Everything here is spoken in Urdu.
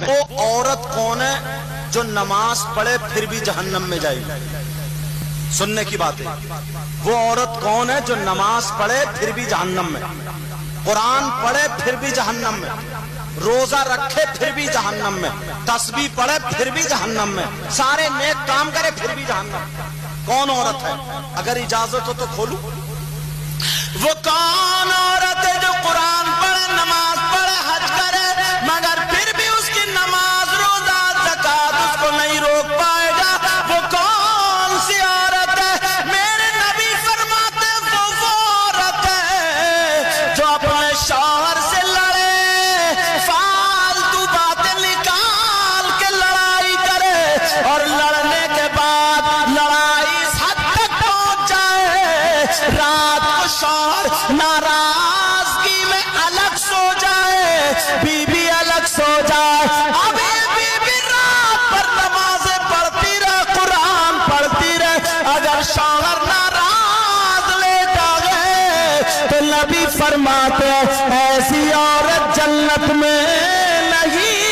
وہ عورت کون ہے جو نماز پڑھے پھر بھی جہنم میں جائے گی؟ سننے کی بات ہے، وہ عورت کون ہے جو نماز پڑھے پھر بھی جہنم میں، قرآن پڑھے پھر بھی جہنم میں، روزہ رکھے پھر بھی جہنم میں، تسبیح پڑھے پھر بھی جہنم میں، سارے نیک کام کرے پھر بھی جہنم؟ کون عورت ہے؟ اگر اجازت ہو تو کھولوں۔ وہ کون عورت ہے جو قرآن پڑھے، نماز پڑھے، حج کرے، مگر پھر بھی اس کی نماز، روزہ، زکات اس کو نہیں روک پائے گا؟ وہ کون سی عورت ہے؟ میرے نبی فرماتے ہیں وہ عورت ہے جو اپنے شوہر سے لڑے، فالتو باتیں نکال کے لڑائی کرے، اور لڑنے کے بعد لڑائی اس حد تک پہنچ جائے رات کو شوہر ناراضگی میں الگ سو جائے، بیوی الگ سو جائے، اب یہ بیوی رات پر نمازیں پڑھتی رہے، قرآن پڑھتی رہے، اگر شوہر ناراض لیٹ آ گئے تو نبی فرماتے ہیں ایسی عورت جنت میں نہیں